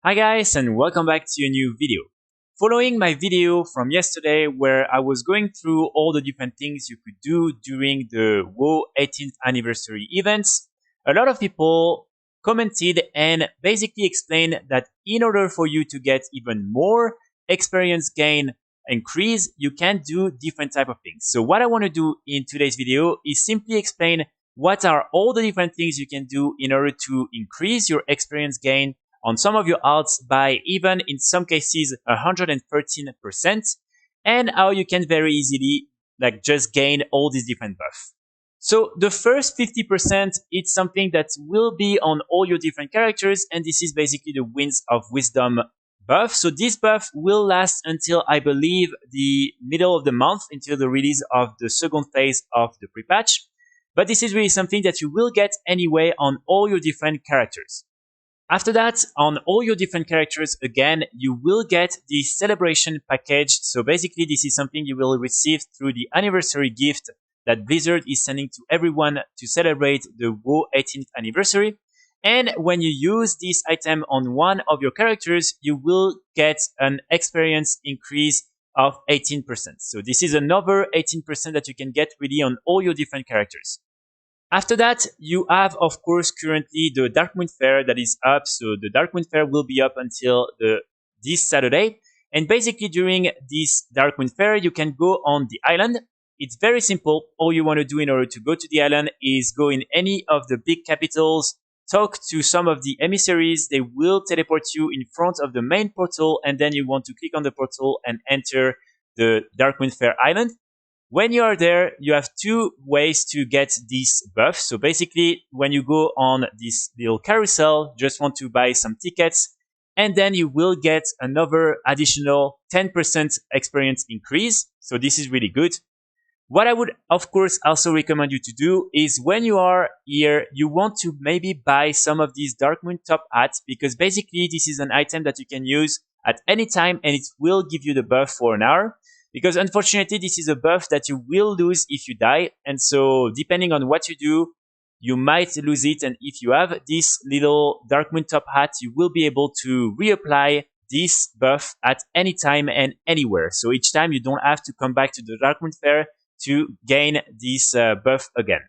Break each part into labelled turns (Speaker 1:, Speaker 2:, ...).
Speaker 1: Hi guys and welcome back to a new video. Following my video from yesterday where I was going through all the different things you could do during the WoW 18th anniversary events, a lot of people commented and basically explained that in order for you to get even more experience gain increase, you can do different type of things. So what I want to do in today's video is simply explain what are all the different things you can do in order to increase your experience gain on some of your alts by even in some cases 113%, and how you can very easily just gain all these different buffs. So the first 50% it's something that will be on all your different characters, and this is basically the Winds of Wisdom buff. So this buff will last until I believe the middle of the month, until the release of the second phase of the pre-patch. But this is really something that you will get anyway on all your different characters. After that, on all your different characters, again, you will get the celebration package. So basically, this is something you will receive through the anniversary gift that Blizzard is sending to everyone to celebrate the WoW 18th anniversary. And when you use this item on one of your characters, you will get an experience increase of 18%. So this is another 18% that you can get really on all your different characters. After that, you have, of course, currently the Darkmoon Faire that is up. So the Darkmoon Faire will be up until this Saturday. And basically during this Darkmoon Faire, you can go on the island. It's very simple. All you want to do in order to go to the island is go in any of the big capitals, talk to some of the emissaries. They will teleport you in front of the main portal, and then you want to click on the portal and enter the Darkmoon Faire island. When you are there, you have two ways to get this buff. So basically, when you go on this little carousel, just want to buy some tickets, and then you will get another additional 10% experience increase. So this is really good. What I would, of course, also recommend you to do is when you are here, you want to maybe buy some of these Darkmoon top hats, because basically this is an item that you can use at any time and it will give you the buff for an hour. Because unfortunately, this is a buff that you will lose if you die. And so depending on what you do, you might lose it. And if you have this little Darkmoon top hat, you will be able to reapply this buff at any time and anywhere. So each time you don't have to come back to the Darkmoon Faire to gain this buff again.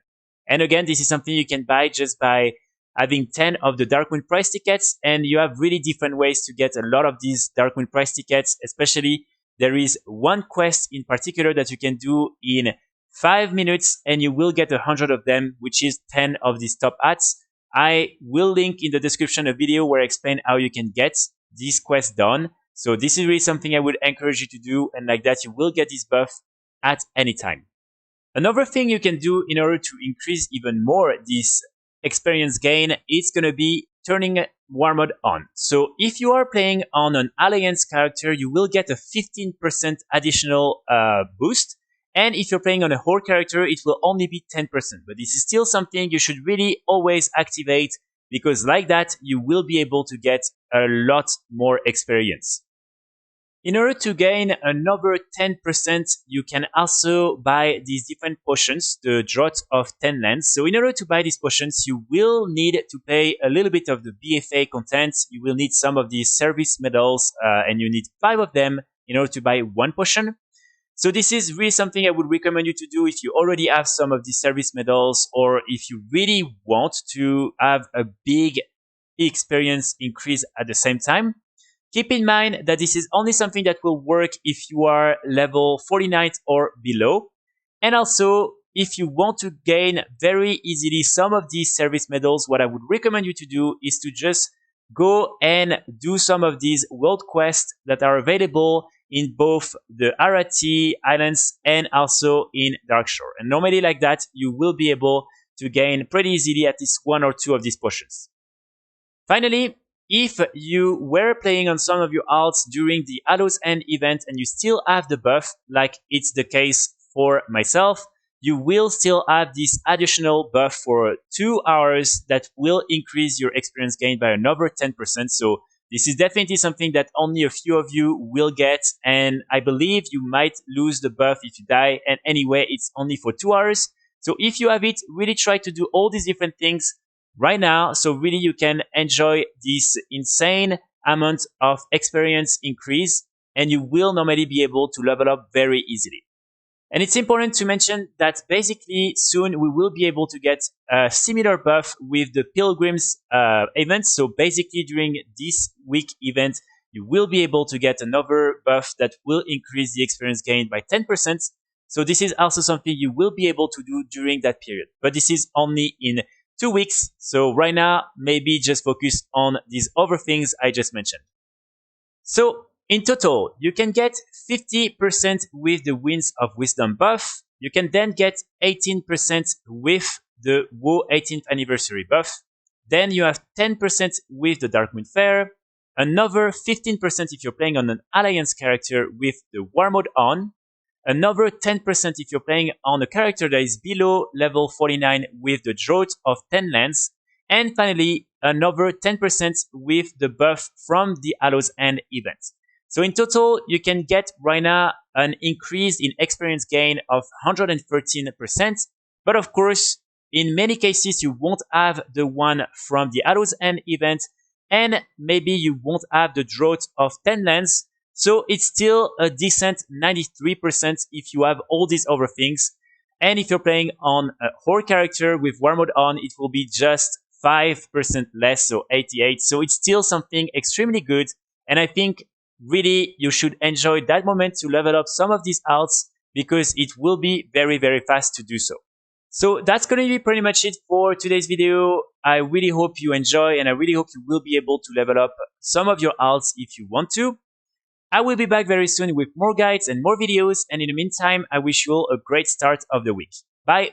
Speaker 1: And again, this is something you can buy just by having 10 of the Darkmoon price tickets. And you have really different ways to get a lot of these Darkmoon price tickets, especially there is one quest in particular that you can do in 5 minutes and you will get 100 of them, which is 10 of these top hats. I will link in the description a video where I explain how you can get this quest done. So this is really something I would encourage you to do, and like that you will get this buff at any time. Another thing you can do in order to increase even more this experience gain is going to be turning War Mode on. So if you are playing on an Alliance character, you will get a 15% additional boost. And if you're playing on a Horde character, it will only be 10%. But this is still something you should really always activate, because like that, you will be able to get a lot more experience. In order to gain another 10%, you can also buy these different potions, the Draught of 10 Lands. So in order to buy these potions, you will need to pay a little bit of the BFA content. You will need some of these service medals, and you need 5 of them in order to buy one potion. So this is really something I would recommend you to do if you already have some of these service medals, or if you really want to have a big experience increase at the same time. Keep in mind that this is only something that will work if you are level 49 or below. And also, if you want to gain very easily some of these service medals, what I would recommend you to do is to just go and do some of these world quests that are available in both the Arati Islands and also in Darkshore. And normally like that, you will be able to gain pretty easily at least 1 or 2 of these potions. Finally, if you were playing on some of your alts during the Hallow's End event and you still have the buff, like it's the case for myself, you will still have this additional buff for 2 hours that will increase your experience gain by another 10%. So this is definitely something that only a few of you will get, and I believe you might lose the buff if you die, and anyway, it's only for 2 hours. So if you have it, really try to do all these different things right now, so really you can enjoy this insane amount of experience increase, and you will normally be able to level up very easily. And it's important to mention that basically soon we will be able to get a similar buff with the Pilgrim's event. So basically during this week event, you will be able to get another buff that will increase the experience gain by 10%. So this is also something you will be able to do during that period. But this is only in 2 weeks. So right now, maybe just focus on these other things I just mentioned. So in total, you can get 50% with the Winds of Wisdom buff. You can then get 18% with the WoW 18th anniversary buff. Then you have 10% with the Darkmoon Faire. Another 15% if you're playing on an Alliance character with the War Mode on. Another 10% if you're playing on a character that is below level 49 with the Draught of 10 Lands. And finally, another 10% with the buff from the Hallow's End event. So in total, you can get right now an increase in experience gain of 113%. But of course, in many cases, you won't have the one from the Hallow's End event, and maybe you won't have the Draught of 10 Lands. So it's still a decent 93% if you have all these other things. And if you're playing on a Horde character with War Mode on, it will be just 5% less, so 88. So it's still something extremely good. And I think really you should enjoy that moment to level up some of these alts because it will be very, very fast to do so. So that's going to be pretty much it for today's video. I really hope you enjoy, and I really hope you will be able to level up some of your alts if you want to. I will be back very soon with more guides and more videos, and in the meantime, I wish you all a great start of the week. Bye!